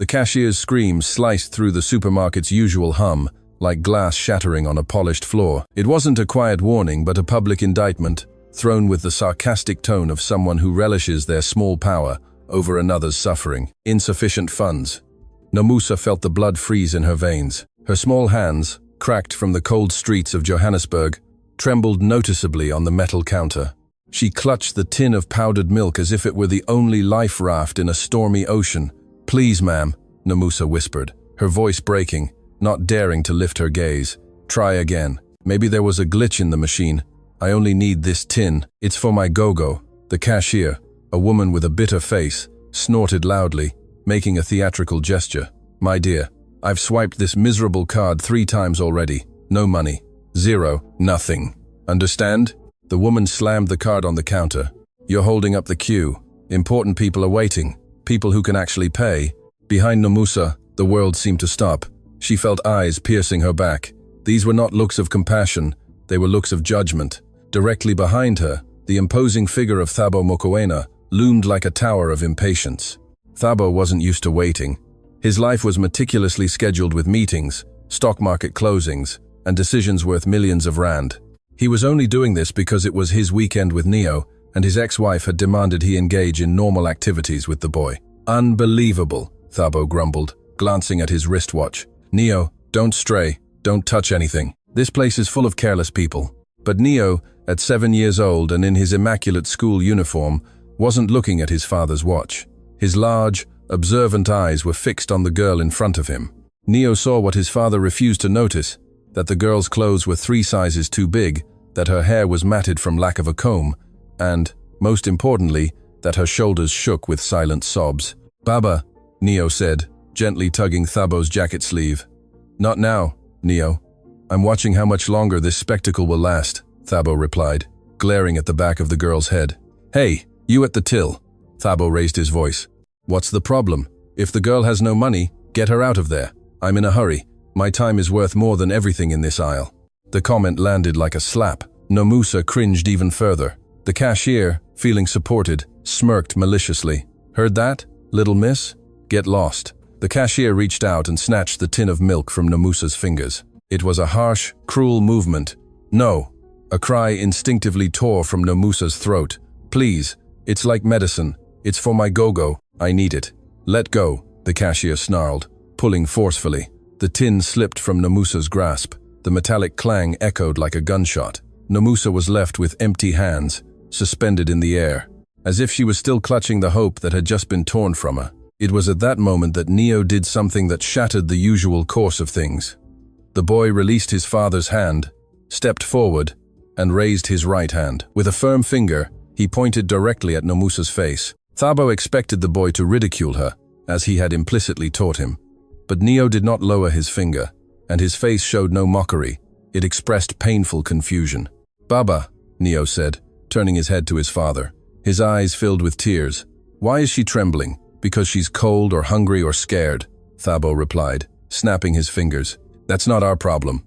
The cashier's scream sliced through the supermarket's usual hum, like glass shattering on a polished floor. It wasn't a quiet warning, but a public indictment, thrown with the sarcastic tone of someone who relishes their small power over another's suffering. Insufficient funds. Nomusa felt the blood freeze in her veins. Her small hands, cracked from the cold streets of Johannesburg, trembled noticeably on the metal counter. She clutched the tin of powdered milk as if it were the only life raft in a stormy ocean. "Please, ma'am," Nomusa whispered, her voice breaking, not daring to lift her gaze. "Try again. Maybe there was a glitch in the machine. I only need this tin. It's for my go-go." The cashier, a woman with a bitter face, snorted loudly, making a theatrical gesture. "My dear, I've swiped this miserable card 3 times already. No money. Zero. Nothing. Understand?" The woman slammed the card on the counter. "You're holding up the queue. Important people are waiting. People who can actually pay." Behind Nomusa, the world seemed to stop. She felt eyes piercing her back. These were not looks of compassion, they were looks of judgment. Directly behind her, the imposing figure of Thabo Mokoena loomed like a tower of impatience. Thabo wasn't used to waiting. His life was meticulously scheduled with meetings, stock market closings, and decisions worth millions of rand. He was only doing this because it was his weekend with Neo, and his ex-wife had demanded he engage in normal activities with the boy. "Unbelievable," Thabo grumbled, glancing at his wristwatch. "Neo, don't stray, don't touch anything. This place is full of careless people." But Neo, at 7 years old and in his immaculate school uniform, wasn't looking at his father's watch. His large, observant eyes were fixed on the girl in front of him. Neo saw what his father refused to notice, that the girl's clothes were 3 sizes too big, that her hair was matted from lack of a comb, and, most importantly, that her shoulders shook with silent sobs. "Baba," Neo said, gently tugging Thabo's jacket sleeve. "Not now, Neo. I'm watching how much longer this spectacle will last," Thabo replied, glaring at the back of the girl's head. "Hey, you at the till." Thabo raised his voice. "What's the problem? If the girl has no money, get her out of there. I'm in a hurry. My time is worth more than everything in this aisle." The comment landed like a slap. Nomusa cringed even further. The cashier, feeling supported, smirked maliciously. "Heard that, little miss? Get lost." The cashier reached out and snatched the tin of milk from Nomusa's fingers. It was a harsh, cruel movement. "No." A cry instinctively tore from Nomusa's throat. "Please, it's like medicine. It's for my go-go. I need it." "Let go," the cashier snarled, pulling forcefully. The tin slipped from Nomusa's grasp. The metallic clang echoed like a gunshot. Nomusa was left with empty hands, suspended in the air, as if she was still clutching the hope that had just been torn from her. It was at that moment that Neo did something that shattered the usual course of things. The boy released his father's hand, stepped forward, and raised his right hand. With a firm finger, he pointed directly at Nomusa's face. Thabo expected the boy to ridicule her, as he had implicitly taught him. But Neo did not lower his finger, and his face showed no mockery. It expressed painful confusion. "Baba," Neo said, turning his head to his father. His eyes filled with tears. "Why is she trembling? Because she's cold or hungry or scared," Thabo replied, snapping his fingers. "That's not our problem.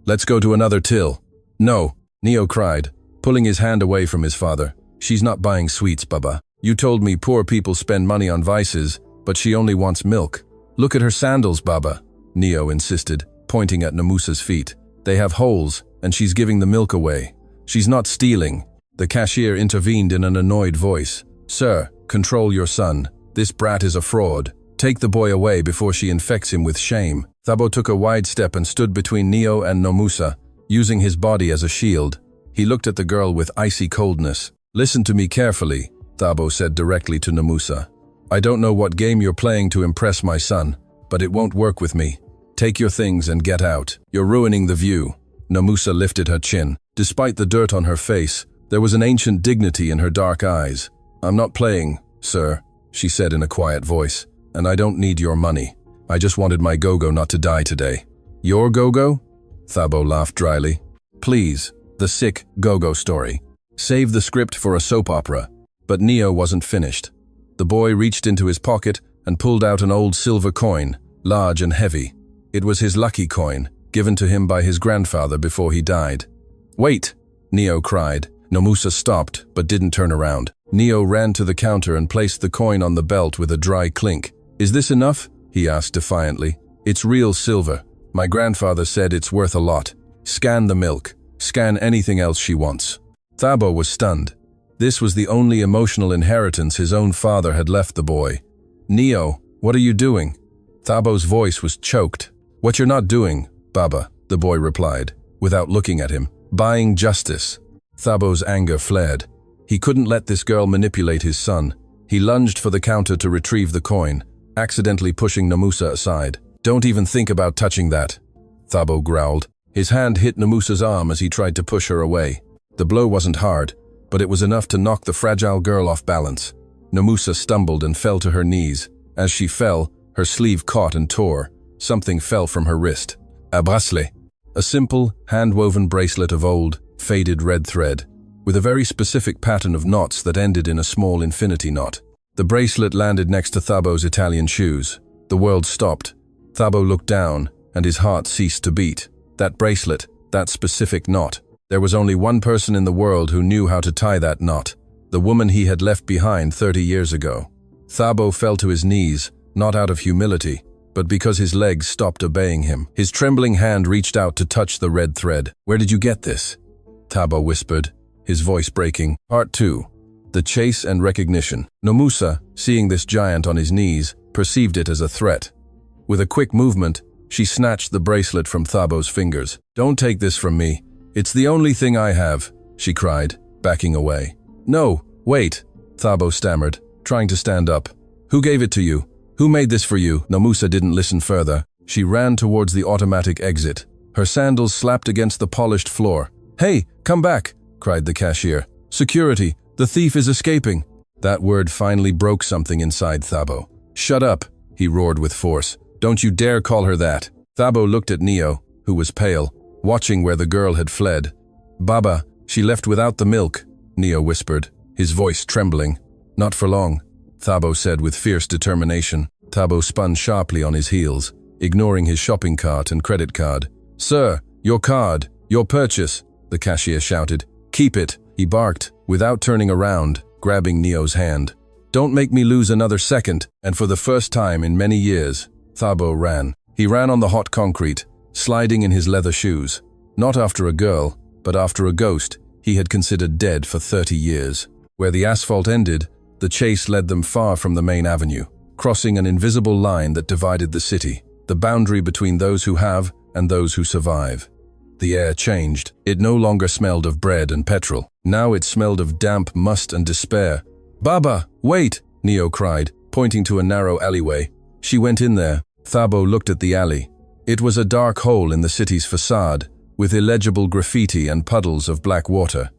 Let's go to another till." "No," Neo cried, pulling his hand away from his father. "She's not buying sweets, Baba. You told me poor people spend money on vices, but she only wants milk." "Look at her sandals, Baba," Neo insisted, pointing at Nomusa's feet. "They have holes, and she's giving the milk away." "She's not stealing." The cashier intervened in an annoyed voice. "Sir, control your son. This brat is a fraud. Take the boy away before she infects him with shame." Thabo took a wide step and stood between Neo and Nomusa, using his body as a shield. He looked at the girl with icy coldness. "Listen to me carefully," Thabo said directly to Nomusa. "I don't know what game you're playing to impress my son, but it won't work with me. Take your things and get out. You're ruining the view." Nomusa lifted her chin. Despite the dirt on her face, there was an ancient dignity in her dark eyes. "I'm not playing, sir," she said in a quiet voice, "and I don't need your money. I just wanted my go-go not to die today." "Your go-go?" Thabo laughed dryly. "Please, the sick go-go story. Save the script for a soap opera." But Neo wasn't finished. The boy reached into his pocket and pulled out an old silver coin, large and heavy. It was his lucky coin, given to him by his grandfather before he died. "Wait!" Neo cried. Nomusa stopped, but didn't turn around. Neo ran to the counter and placed the coin on the belt with a dry clink. "Is this enough?" he asked defiantly. It's real silver. My grandfather said it's worth a lot. Scan the milk. Scan anything else she wants. Thabo was stunned. This was the only emotional inheritance his own father had left the boy. Neo, what are you doing? Thabo's voice was choked. What you're not doing, Baba, the boy replied, without looking at him. Buying justice. Thabo's anger flared. He couldn't let this girl manipulate his son. He lunged for the counter to retrieve the coin, accidentally pushing Namusa aside. Don't even think about touching that, Thabo growled. His hand hit Namusa's arm as he tried to push her away. The blow wasn't hard, but it was enough to knock the fragile girl off balance. Namusa stumbled and fell to her knees. As she fell, her sleeve caught and tore. Something fell from her wrist. A bracelet. A simple, hand-woven bracelet of old, faded red thread, with a very specific pattern of knots that ended in a small infinity knot. The bracelet landed next to Thabo's Italian shoes. The world stopped. Thabo looked down, and his heart ceased to beat. That bracelet, that specific knot. There was only one person in the world who knew how to tie that knot, the woman he had left behind 30 years ago. Thabo fell to his knees, not out of humility, but because his legs stopped obeying him. His trembling hand reached out to touch the red thread. Where did you get this? Thabo whispered, his voice breaking. Part 2. The chase and recognition. Namusa, seeing this giant on his knees, perceived it as a threat. With a quick movement, she snatched the bracelet from Thabo's fingers. Don't take this from me. It's the only thing I have, she cried, backing away. No, wait, Thabo stammered, trying to stand up. Who gave it to you? Who made this for you? Namusa didn't listen further. She ran towards the automatic exit. Her sandals slapped against the polished floor. Hey, come back, cried the cashier. Security, the thief is escaping. That word finally broke something inside Thabo. Shut up, he roared with force. Don't you dare call her that. Thabo looked at Neo, who was pale, watching where the girl had fled. Baba, she left without the milk, Neo whispered, his voice trembling. Not for long, Thabo said with fierce determination. Thabo spun sharply on his heels, ignoring his shopping cart and credit card. Sir, your card, your purchase, the cashier shouted. Keep it, he barked, without turning around, grabbing Neo's hand. Don't make me lose another second. And for the first time in many years, Thabo ran. He ran on the hot concrete, sliding in his leather shoes. Not after a girl, but after a ghost he had considered dead for 30 years. Where the asphalt ended, the chase led them far from the main avenue, crossing an invisible line that divided the city, the boundary between those who have and those who survive. The air changed. It no longer smelled of bread and petrol. Now it smelled of damp must and despair. Baba, wait, Neo cried, pointing to a narrow alleyway. She went in there. Thabo looked at the alley. It was a dark hole in the city's facade, with illegible graffiti and puddles of black water.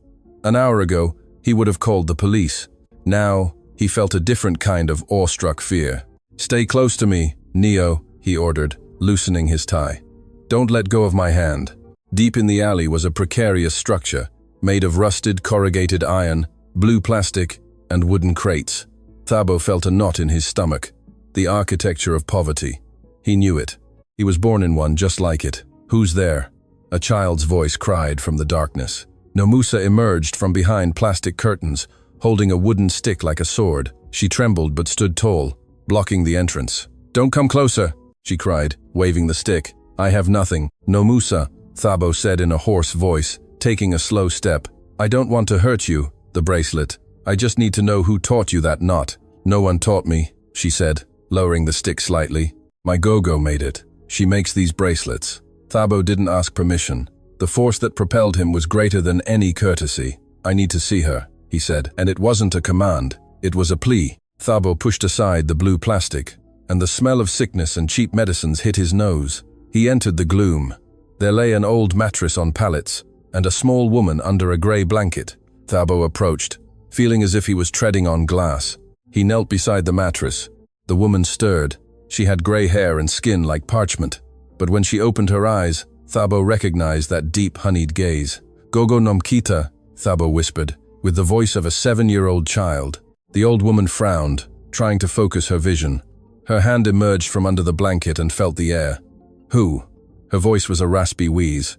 An hour ago, he would have called the police. Now, he felt a different kind of awestruck fear. Stay close to me, Neo, he ordered, loosening his tie. Don't let go of my hand. Deep in the alley was a precarious structure, made of rusted corrugated iron, blue plastic, and wooden crates. Thabo felt a knot in his stomach. The architecture of poverty. He knew it. He was born in one just like it. Who's there? A child's voice cried from the darkness. Namusa emerged from behind plastic curtains, holding a wooden stick like a sword. She trembled but stood tall, blocking the entrance. Don't come closer, she cried, waving the stick. I have nothing. Namusa, Thabo said in a hoarse voice, taking a slow step. I don't want to hurt you, the bracelet. I just need to know who taught you that knot. No one taught me, she said, lowering the stick slightly. My Gogo made it. She makes these bracelets. Thabo didn't ask permission. The force that propelled him was greater than any courtesy. I need to see her, he said, and it wasn't a command. It was a plea. Thabo pushed aside the blue plastic, and the smell of sickness and cheap medicines hit his nose. He entered the gloom. There lay an old mattress on pallets, and a small woman under a grey blanket. Thabo approached, feeling as if he was treading on glass. He knelt beside the mattress. The woman stirred. She had grey hair and skin like parchment. But when she opened her eyes, Thabo recognized that deep, honeyed gaze. Gogo nomkita, Thabo whispered, with the voice of a 7-year-old child. The old woman frowned, trying to focus her vision. Her hand emerged from under the blanket and felt the air. Who? Her voice was a raspy wheeze.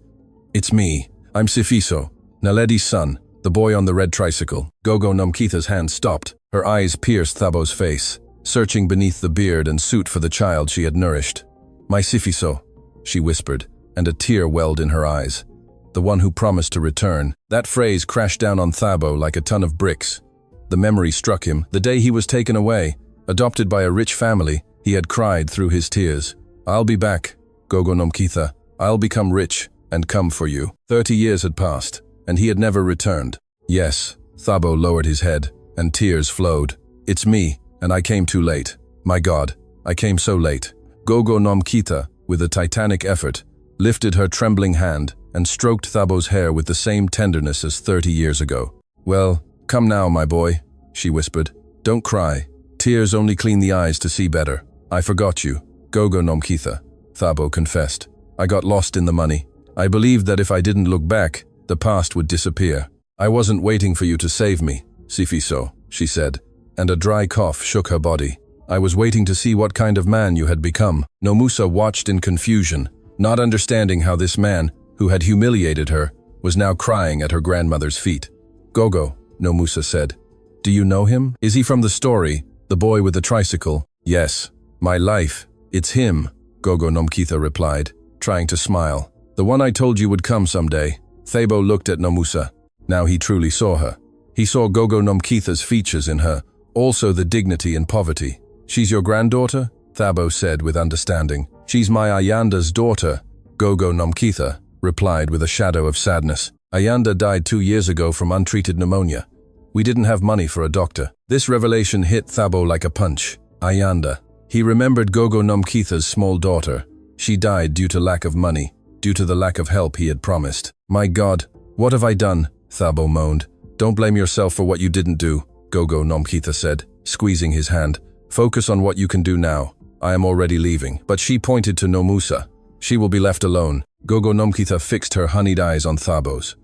It's me. I'm Sifiso, Naledi's son, the boy on the red tricycle. Gogo nomkita's hand stopped. Her eyes pierced Thabo's face. searching beneath the beard and suit for the child she had nourished. "My Sifiso," she whispered, and a tear welled in her eyes. "The one who promised to return." That phrase crashed down on Thabo like a ton of bricks. The memory struck him. The day he was taken away, adopted by a rich family, he had cried through his tears, "I'll be back, Gogo Nomkitha. I'll become rich and come for you." 30 years had passed, and he had never returned. "Yes," Thabo lowered his head, and tears flowed. "It's me, and I came too late. My God, I came so late." Gogo Nomkitha, with a titanic effort, lifted her trembling hand and stroked Thabo's hair with the same tenderness as 30 years ago. "Well, come now, my boy," she whispered. "Don't cry. Tears only clean the eyes to see better. I forgot you, Gogo Nomkitha," Thabo confessed. "I got lost in the money. I believed that if I didn't look back, the past would disappear. I wasn't waiting for you to save me, Sifiso," she said, and a dry cough shook her body. "I was waiting to see what kind of man you had become." Nomusa watched in confusion, not understanding how this man, who had humiliated her, was now crying at her grandmother's feet. "Gogo," Nomusa said. "Do you know him? Is he from the story, the boy with the tricycle?" "Yes, my life. It's him," Gogo Nomkitha replied, trying to smile. "The one I told you would come someday." Thabo looked at Nomusa. Now he truly saw her. He saw Gogo Nomkitha's features in her, also the dignity and poverty. "She's your granddaughter?" Thabo said with understanding. "She's my Ayanda's daughter," Gogo Nomkitha replied with a shadow of sadness. "Ayanda died 2 years ago from untreated pneumonia. We didn't have money for a doctor." This revelation hit Thabo like a punch. Ayanda. He remembered Gogo Nomkitha's small daughter. She died due to lack of money, due to the lack of help he had promised. "My God, what have I done?" Thabo moaned. "Don't blame yourself for what you didn't do," Gogo Nomkitha said, squeezing his hand. "Focus on what you can do now. I am already leaving." But she pointed to Nomusa. "She will be left alone." Gogo Nomkitha fixed her honeyed eyes on Thabo's.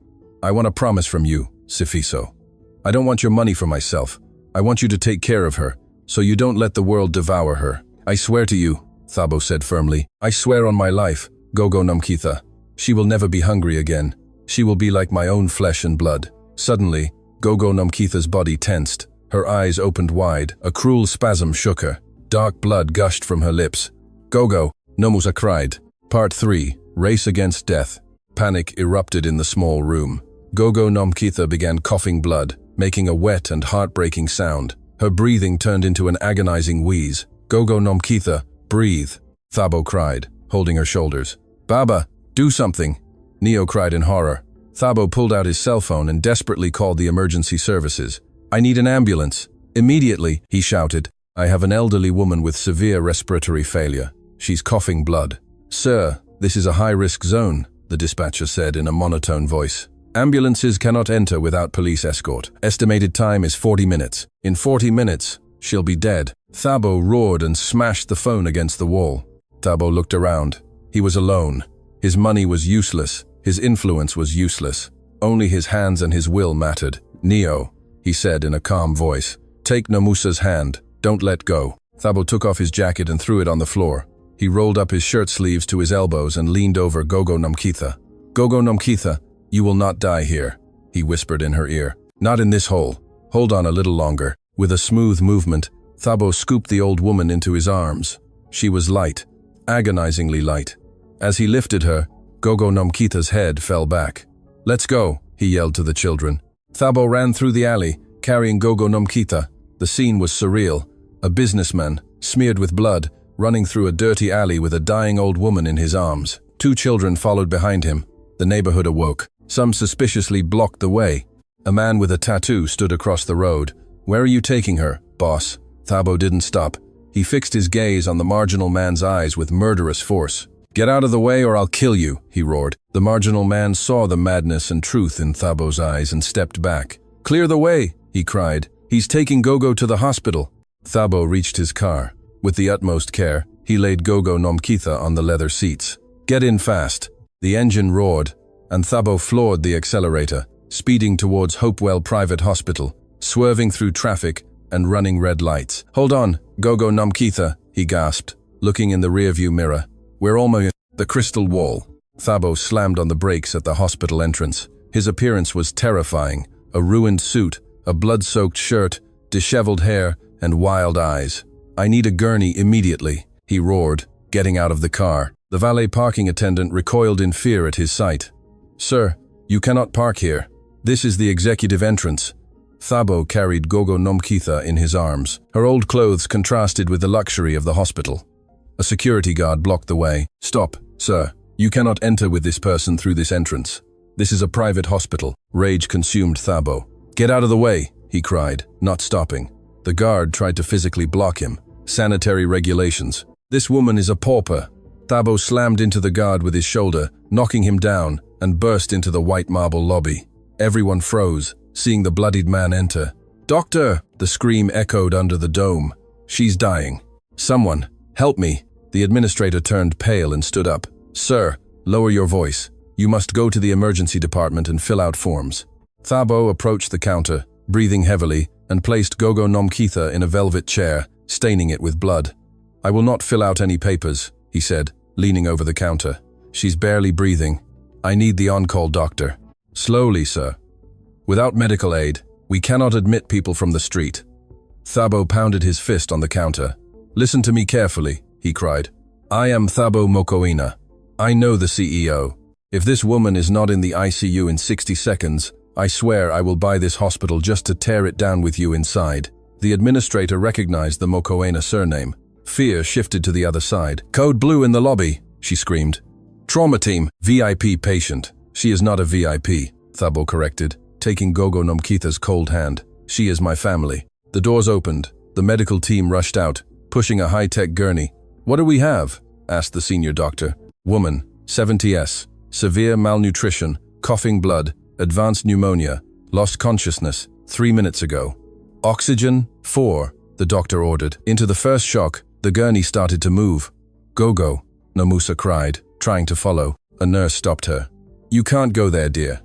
"I want a promise from you, Sifiso. I don't want your money for myself. I want you to take care of her, so you don't let the world devour her." "I swear to you," Thabo said firmly. "I swear on my life, Gogo Nomkitha. She will never be hungry again. She will be like my own flesh and blood." Suddenly, Gogo Nomkitha's body tensed. Her eyes opened wide. A cruel spasm shook her. Dark blood gushed from her lips. "Gogo!" Nomusa cried. Part 3. Race Against Death. Panic erupted in the small room. Gogo Nomkitha began coughing blood, making a wet and heartbreaking sound. Her breathing turned into an agonizing wheeze. "Gogo Nomkitha, breathe," Thabo cried, holding her shoulders. "Baba, do something," Neo cried in horror. Thabo pulled out his cell phone and desperately called the emergency services. "I need an ambulance. Immediately," he shouted. "I have an elderly woman with severe respiratory failure. She's coughing blood." "Sir, this is a high-risk zone," the dispatcher said in a monotone voice. "Ambulances cannot enter without police escort. Estimated time is 40 minutes. In 40 minutes, she'll be dead." Thabo roared and smashed the phone against the wall. Thabo looked around. He was alone. His money was useless. His influence was useless. Only his hands and his will mattered. "Neo," he said in a calm voice. "Take Nomusa's hand. Don't let go." Thabo took off his jacket and threw it on the floor. He rolled up his shirt sleeves to his elbows and leaned over Gogo Nomkitha. "Gogo Nomkitha, you will not die here," he whispered in her ear. "Not in this hole. Hold on a little longer." With a smooth movement, Thabo scooped the old woman into his arms. She was light, agonizingly light. As he lifted her, Gogo Nomkitha's head fell back. "Let's go," he yelled to the children. Thabo ran through the alley, carrying Gogo Nomkitha. The scene was surreal. A businessman, smeared with blood, running through a dirty alley with a dying old woman in his arms. 2 children followed behind him. The neighborhood awoke. Some suspiciously blocked the way. A man with a tattoo stood across the road. "Where are you taking her, boss?" Thabo didn't stop. He fixed his gaze on the marginal man's eyes with murderous force. "Get out of the way or I'll kill you," he roared. The marginal man saw the madness and truth in Thabo's eyes and stepped back. "Clear the way," he cried. "He's taking Gogo to the hospital." Thabo reached his car. With the utmost care, he laid Gogo Nomkitha on the leather seats. "Get in fast." The engine roared, and Thabo floored the accelerator, speeding towards Hopewell Private Hospital, swerving through traffic and running red lights. "Hold on, Gogo Nomkitha," he gasped, looking in the rearview mirror. "We're almost at the crystal wall." Thabo slammed on the brakes at the hospital entrance. His appearance was terrifying. A ruined suit, a blood-soaked shirt, disheveled hair, and wild eyes. I need a gurney immediately, he roared, getting out of the car. The valet parking attendant recoiled in fear at his sight. Sir, you cannot park here. This is the executive entrance. Thabo carried Gogo Nomkitha in his arms. Her old clothes contrasted with the luxury of the hospital. A security guard blocked the way. Stop, sir. You cannot enter with this person through this entrance. This is a private hospital. Rage consumed Thabo. Get out of the way, he cried, not stopping. The guard tried to physically block him. Sanitary regulations. This woman is a pauper. Thabo slammed into the guard with his shoulder, knocking him down, and burst into the white marble lobby. Everyone froze, seeing the bloodied man enter. Doctor! The scream echoed under the dome. She's dying. Someone, help me. The administrator turned pale and stood up. Sir, lower your voice. You must go to the emergency department and fill out forms. Thabo approached the counter, breathing heavily, and placed Gogo Nomkitha in a velvet chair, staining it with blood. I will not fill out any papers, he said, leaning over the counter. She's barely breathing. I need the on-call doctor. Slowly, sir. Without medical aid, we cannot admit people from the street. Thabo pounded his fist on the counter. Listen to me carefully, he cried. I am Thabo Mokoena. I know the CEO. If this woman is not in the ICU in 60 seconds, I swear I will buy this hospital just to tear it down with you inside. The administrator recognized the Mokoena surname. Fear shifted to the other side. Code blue in the lobby, she screamed. Trauma team, VIP patient. She is not a VIP, Thabo corrected, taking Gogo Nomkitha's cold hand. She is my family. The doors opened. The medical team rushed out, pushing a high-tech gurney. What do we have? Asked the senior doctor. Woman, 70S, severe malnutrition, coughing blood, advanced pneumonia, lost consciousness 3 minutes ago. Oxygen, 4, the doctor ordered. Into the first shock, the gurney started to move. Gogo, Nomusa cried, trying to follow. A nurse stopped her. You can't go there, dear.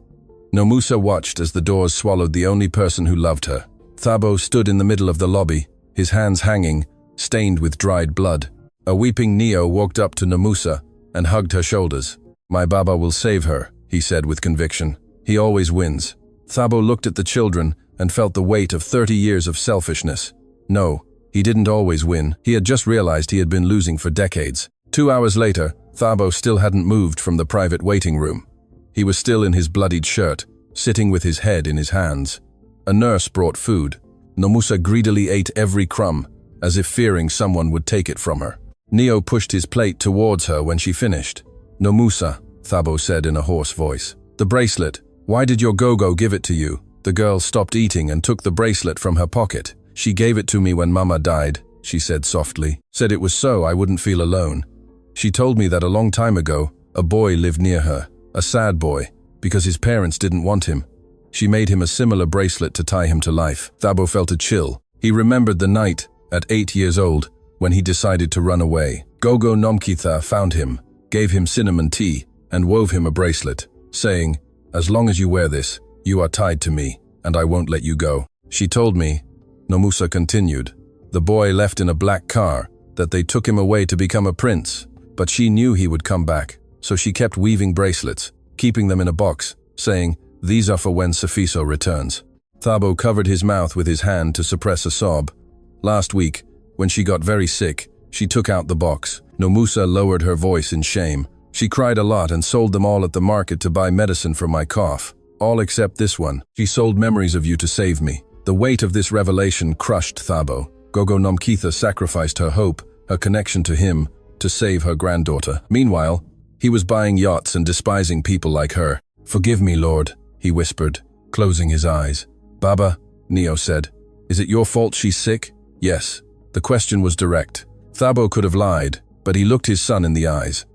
Nomusa watched as the doors swallowed the only person who loved her. Thabo stood in the middle of the lobby, his hands hanging, stained with dried blood. A weeping Neo walked up to Nomusa and hugged her shoulders. My Baba will save her, he said with conviction. He always wins. Thabo looked at the children and felt the weight of 30 years of selfishness. No, he didn't always win. He had just realized he had been losing for decades. 2 hours later, Thabo still hadn't moved from the private waiting room. He was still in his bloodied shirt, sitting with his head in his hands. A nurse brought food. Nomusa greedily ate every crumb, as if fearing someone would take it from her. Neo pushed his plate towards her when she finished. Nomusa, Thabo said in a hoarse voice. The bracelet. Why did your Gogo give it to you? The girl stopped eating and took the bracelet from her pocket. She gave it to me when Mama died, she said softly. Said it was so I wouldn't feel alone. She told me that a long time ago, a boy lived near her, a sad boy, because his parents didn't want him. She made him a similar bracelet to tie him to life. Thabo felt a chill. He remembered the night, at 8 years old, when he decided to run away. Gogo Nomkitha found him, gave him cinnamon tea, and wove him a bracelet, saying, as long as you wear this, you are tied to me, and I won't let you go. She told me, Nomusa continued, the boy left in a black car, that they took him away to become a prince, but she knew he would come back, so she kept weaving bracelets, keeping them in a box, saying, these are for when Safiso returns. Thabo covered his mouth with his hand to suppress a sob. Last week, when she got very sick, she took out the box. Nomusa lowered her voice in shame. She cried a lot and sold them all at the market to buy medicine for my cough. All except this one. She sold memories of you to save me. The weight of this revelation crushed Thabo. Gogo Nomkitha sacrificed her hope, her connection to him, to save her granddaughter. Meanwhile, he was buying yachts and despising people like her. Forgive me, Lord, he whispered, closing his eyes. Baba, Neo said, is it your fault she's sick? Yes. The question was direct. Thabo could have lied, but he looked his son in the eyes.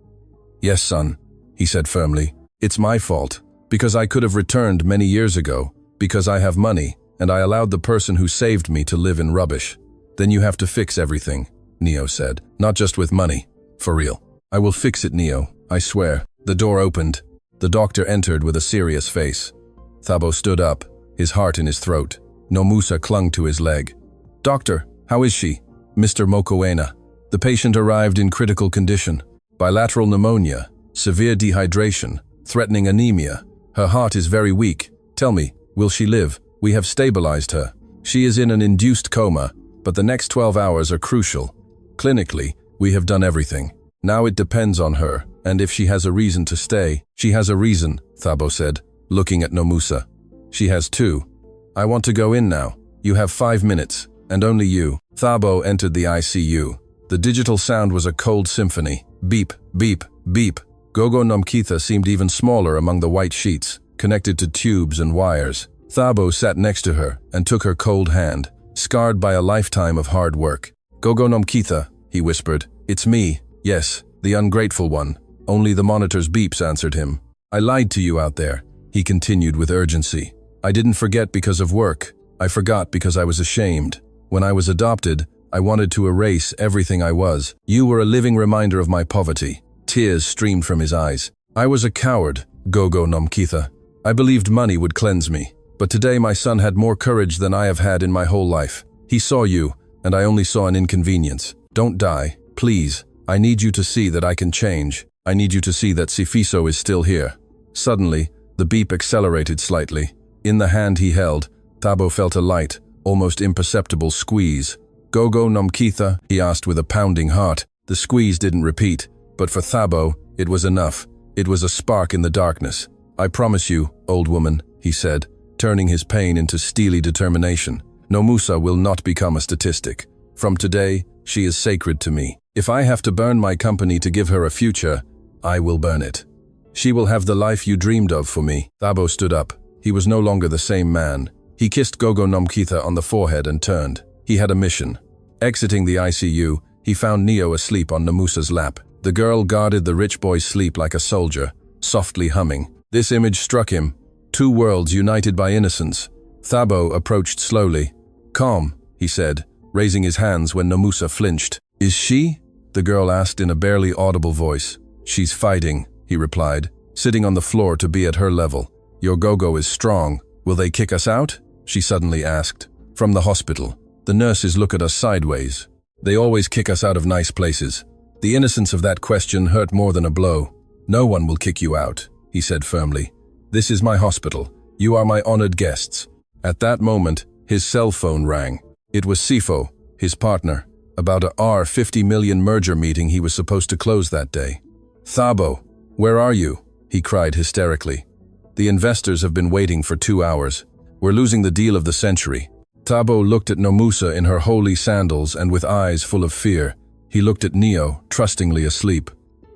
Yes, son, he said firmly. It's my fault, because I could have returned many years ago, because I have money, and I allowed the person who saved me to live in rubbish. Then you have to fix everything, Neo said. Not just with money, for real. I will fix it, Neo, I swear. The door opened. The doctor entered with a serious face. Thabo stood up, his heart in his throat. Nomusa clung to his leg. Doctor, how is she? Mr. Mokoena. The patient arrived in critical condition. Bilateral pneumonia, severe dehydration, threatening anemia. Her heart is very weak. Tell me, will she live? We have stabilized her. She is in an induced coma, but the next 12 hours are crucial. Clinically, we have done everything. Now it depends on her, and if she has a reason to stay. She has a reason, Thabo said, looking at Nomusa. She has two. I want to go in now. You have 5 minutes, and only you. Thabo entered the ICU. The digital sound was a cold symphony. Beep, beep, beep. Gogo Nomkitha seemed even smaller among the white sheets, connected to tubes and wires. Thabo sat next to her and took her cold hand, scarred by a lifetime of hard work. Gogo Nomkitha, he whispered. It's me. Yes, the ungrateful one. Only the monitor's beeps answered him. I lied to you out there, he continued with urgency. I didn't forget because of work. I forgot because I was ashamed. When I was adopted, I wanted to erase everything I was. You were a living reminder of my poverty. Tears streamed from his eyes. I was a coward, Gogo Nomkitha. I believed money would cleanse me. But today my son had more courage than I have had in my whole life. He saw you, and I only saw an inconvenience. Don't die, please. I need you to see that I can change. I need you to see that Sifiso is still here. Suddenly, the beep accelerated slightly. In the hand he held, Thabo felt a light, almost imperceptible squeeze. Gogo Nomkitha, he asked with a pounding heart. The squeeze didn't repeat, but for Thabo, it was enough. It was a spark in the darkness. I promise you, old woman, he said, turning his pain into steely determination. Nomusa will not become a statistic. From today, she is sacred to me. If I have to burn my company to give her a future, I will burn it. She will have the life you dreamed of for me. Thabo stood up. He was no longer the same man. He kissed Gogo Nomkitha on the forehead and turned. He had a mission. Exiting the ICU, he found Neo asleep on Nomusa's lap. The girl guarded the rich boy's sleep like a soldier, softly humming. This image struck him. Two worlds united by innocence. Thabo approached slowly. Calm, he said, raising his hands when Nomusa flinched. Is she? The girl asked in a barely audible voice. She's fighting, he replied, sitting on the floor to be at her level. Your Gogo is strong. Will they kick us out? She suddenly asked. From the hospital. The nurses look at us sideways. They always kick us out of nice places. The innocence of that question hurt more than a blow. No one will kick you out, he said firmly. This is my hospital. You are my honored guests. At that moment, his cell phone rang. It was Sifo, his partner, about a R50 million merger meeting he was supposed to close that day. Thabo, where are you? He cried hysterically. The investors have been waiting for 2 hours. We're losing the deal of the century. Thabo looked at Nomusa in her holy sandals and with eyes full of fear. He looked at Neo, trustingly asleep.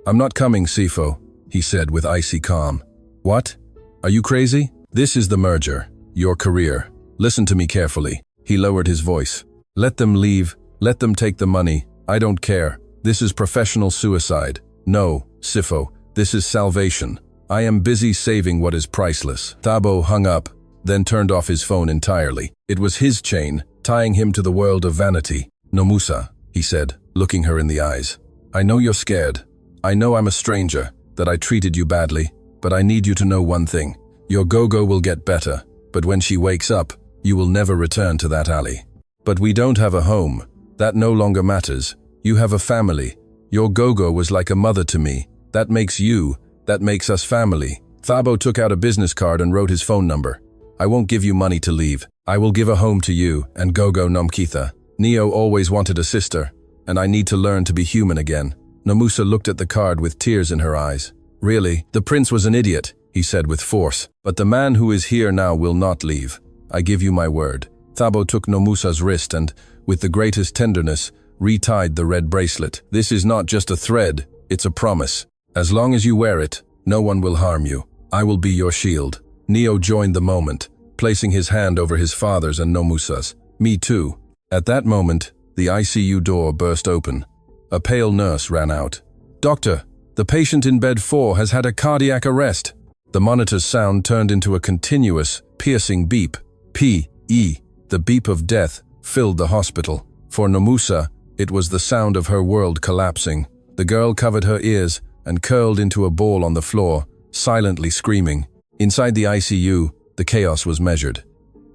I'm not coming, Sifo, he said with icy calm. What? Are you crazy? This is the merger, your career. Listen to me carefully. He lowered his voice. Let them leave. Let them take the money. I don't care. This is professional suicide. No, Sifo, this is salvation. I am busy saving what is priceless. Thabo hung up, then turned off his phone entirely. It was his chain, tying him to the world of vanity. Nomusa, he said, looking her in the eyes. I know you're scared. I know I'm a stranger, that I treated you badly, but I need you to know one thing. Your Gogo will get better, but when she wakes up, you will never return to that alley. But we don't have a home. That no longer matters. You have a family. Your Gogo was like a mother to me. That makes you. That makes us family. Thabo took out a business card and wrote his phone number. I won't give you money to leave. I will give a home to you and Gogo Nomkitha. Neo always wanted a sister, and I need to learn to be human again. Nomusa looked at the card with tears in her eyes. Really, the prince was an idiot, he said with force. But the man who is here now will not leave. I give you my word. Thabo took Nomusa's wrist and, with the greatest tenderness, retied the red bracelet. This is not just a thread, it's a promise. As long as you wear it, no one will harm you. I will be your shield. Neo joined the moment, placing his hand over his father's and Nomusa's. Me too. At that moment, the ICU door burst open. A pale nurse ran out. Doctor, the patient in bed 4 has had a cardiac arrest. The monitor's sound turned into a continuous, piercing beep. P.E. The beep of death filled the hospital. For Nomusa, it was the sound of her world collapsing. The girl covered her ears and curled into a ball on the floor, silently screaming. Inside the ICU, the chaos was measured.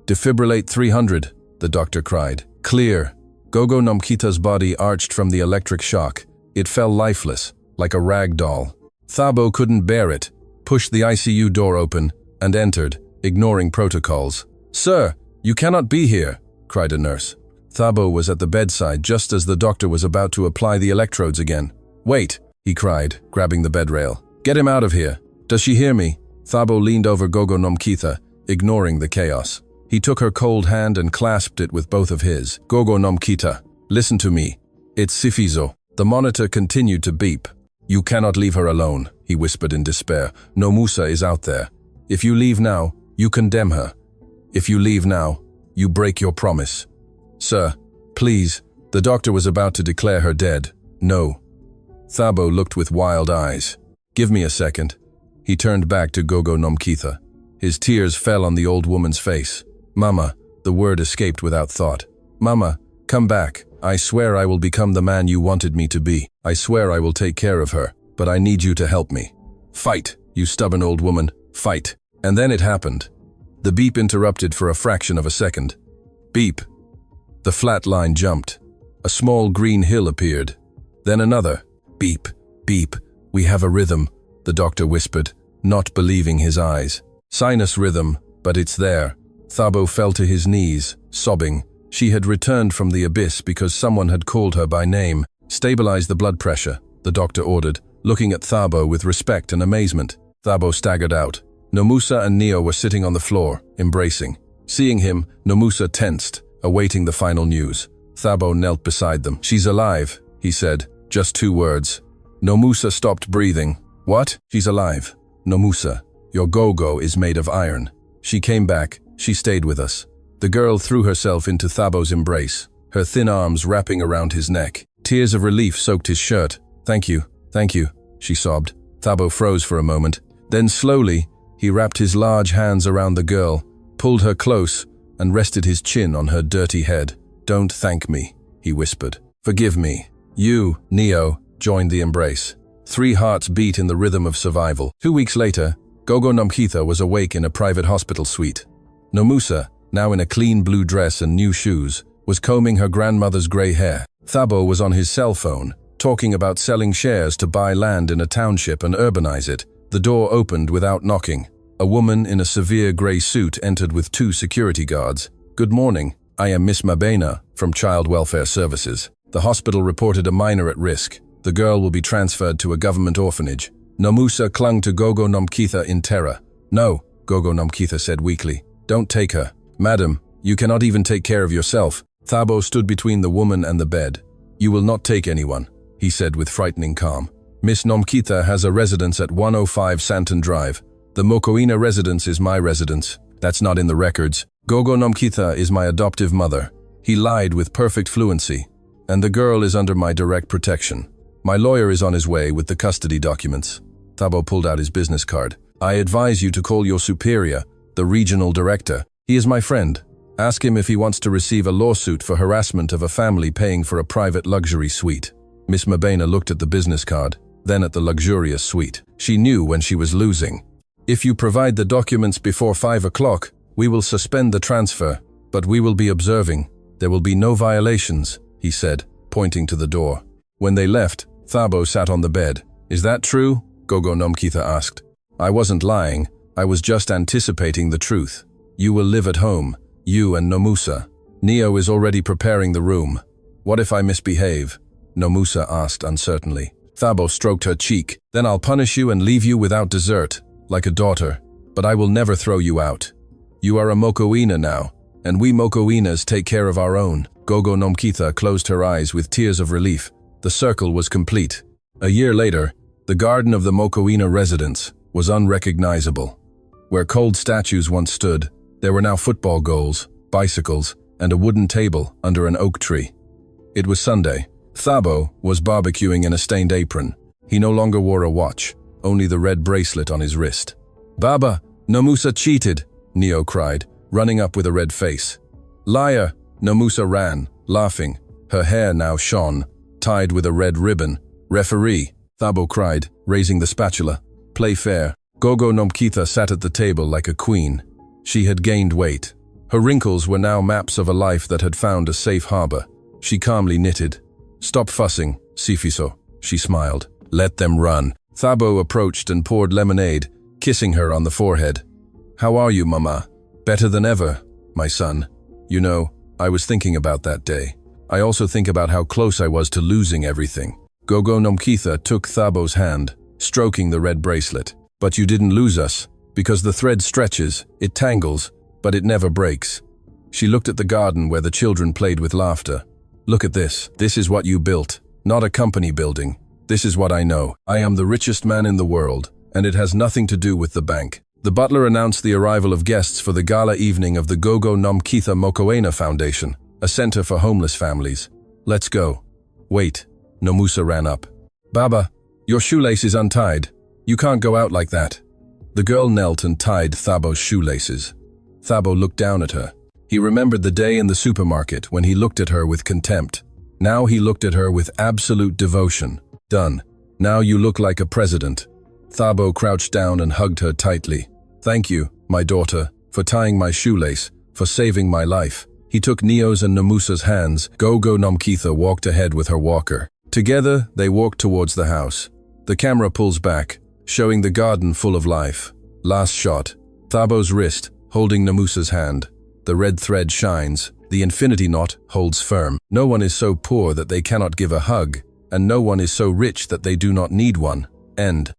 Defibrillate 300, the doctor cried. Clear. Gogo Nomkitha's body arched from the electric shock. It fell lifeless, like a rag doll. Thabo couldn't bear it, pushed the ICU door open, and entered, ignoring protocols. Sir, you cannot be here, cried a nurse. Thabo was at the bedside just as the doctor was about to apply the electrodes again. "Wait," he cried, grabbing the bed rail. "Get him out of here. Does she hear me?" Thabo leaned over Gogo Nomkitha, ignoring the chaos. He took her cold hand and clasped it with both of his. "Gogo Nomkitha, listen to me. It's Sifiso." The monitor continued to beep. "You cannot leave her alone," he whispered in despair. "Nomusa is out there. If you leave now, you condemn her. If you leave now, you break your promise." "Sir, please." The doctor was about to declare her dead. "No." Thabo looked with wild eyes. "Give me a second." He turned back to Gogo Nomkitha. His tears fell on the old woman's face. "Mama," the word escaped without thought. "Mama, come back. I swear I will become the man you wanted me to be. I swear I will take care of her, but I need you to help me. Fight, you stubborn old woman, fight." And then it happened. The beep interrupted for a fraction of a second. Beep. The flat line jumped. A small green hill appeared. Then another. Beep, beep. "We have a rhythm," the doctor whispered, not believing his eyes. "Sinus rhythm, but it's there." Thabo fell to his knees, sobbing. She had returned from the abyss because someone had called her by name. "Stabilize the blood pressure," the doctor ordered, looking at Thabo with respect and amazement. Thabo staggered out. Nomusa and Neo were sitting on the floor, embracing. Seeing him, Nomusa tensed, awaiting the final news. Thabo knelt beside them. "She's alive," he said, just 2 words. Nomusa stopped breathing. "What? She's alive." "Nomusa, your Gogo is made of iron. She came back, she stayed with us." The girl threw herself into Thabo's embrace, her thin arms wrapping around his neck. Tears of relief soaked his shirt. Thank you," she sobbed. Thabo froze for a moment. Then slowly, he wrapped his large hands around the girl, pulled her close, and rested his chin on her dirty head. "Don't thank me," he whispered. "Forgive me." You, Neo, joined the embrace. 3 hearts beat in the rhythm of survival. 2 weeks later, Gogo Nomkitha was awake in a private hospital suite. Nomusa, now in a clean blue dress and new shoes, was combing her grandmother's gray hair. Thabo was on his cell phone, talking about selling shares to buy land in a township and urbanize it. The door opened without knocking. A woman in a severe gray suit entered with 2 security guards. "Good morning. I am Miss Mabena from Child Welfare Services. The hospital reported a minor at risk. The girl will be transferred to a government orphanage." Nomusa clung to Gogo Nomkitha in terror. "No," Gogo Nomkitha said weakly. "Don't take her." "Madam, you cannot even take care of yourself." Thabo stood between the woman and the bed. "You will not take anyone," he said with frightening calm. "Miss Nomkitha has a residence at 105 Santon Drive. The Mokoina residence is my residence. That's not in the records. Gogo Nomkitha is my adoptive mother." He lied with perfect fluency. "And the girl is under my direct protection. My lawyer is on his way with the custody documents." Thabo pulled out his business card. "I advise you to call your superior, the regional director. He is my friend. Ask him if he wants to receive a lawsuit for harassment of a family paying for a private luxury suite." Miss Mabena looked at the business card, then at the luxurious suite. She knew when she was losing. "If you provide the documents before 5 o'clock, we will suspend the transfer, but we will be observing. There will be no violations," he said, pointing to the door. When they left, Thabo sat on the bed. "Is that true?" Gogo Nomkitha asked. "I wasn't lying. I was just anticipating the truth. You will live at home, you and Nomusa. Neo is already preparing the room. What if I misbehave?" Nomusa asked uncertainly. Thabo stroked her cheek. "Then I'll punish you and leave you without dessert, like a daughter. But I will never throw you out. You are a Mokoina now, and we Mokoinas take care of our own." Gogo Nomkitha closed her eyes with tears of relief. The circle was complete. A year later, the garden of the Mokoina residence was unrecognizable. Where cold statues once stood, there were now football goals, bicycles, and a wooden table under an oak tree. It was Sunday. Thabo was barbecuing in a stained apron. He no longer wore a watch, only the red bracelet on his wrist. "Baba, Nomusa cheated," Neo cried, running up with a red face. "Liar!" Nomusa ran, laughing. Her hair now shone, tied with a red ribbon. "Referee!" Thabo cried, raising the spatula. "Play fair." Gogo Nomkitha sat at the table like a queen. She had gained weight. Her wrinkles were now maps of a life that had found a safe harbor. She calmly knitted. "Stop fussing, Sifiso," she smiled. "Let them run." Thabo approached and poured lemonade, kissing her on the forehead. "How are you, Mama?" "Better than ever, my son. You know, I was thinking about that day. I also think about how close I was to losing everything. Gogo Nomkitha took Thabo's hand, stroking the red bracelet. But you didn't lose us, because the thread stretches, it tangles, but it never breaks. She looked at the garden where the children played with laughter. Look at this. This is what you built, not a company building. This is what I know. I am the richest man in the world, and it has nothing to do with the bank. The butler announced the arrival of guests for the gala evening of the Gogo Nomkitha Mokoena Foundation, a center for homeless families. Let's go. Wait. Nomusa ran up. Baba, your shoelace is untied. You can't go out like that. The girl knelt and tied Thabo's shoelaces. Thabo looked down at her. He remembered the day in the supermarket when he looked at her with contempt. Now he looked at her with absolute devotion. Done. Now you look like a president. Thabo crouched down and hugged her tightly. Thank you, my daughter, for tying my shoelace, for saving my life. He took Neo's and Nomusa's hands. Gogo Nomkitha walked ahead with her walker. Together, they walked towards the house. The camera pulls back, showing the garden full of life. Last shot. Thabo's wrist, holding Nomusa's hand. The red thread shines. The infinity knot holds firm. No one is so poor that they cannot give a hug, and no one is so rich that they do not need one. End.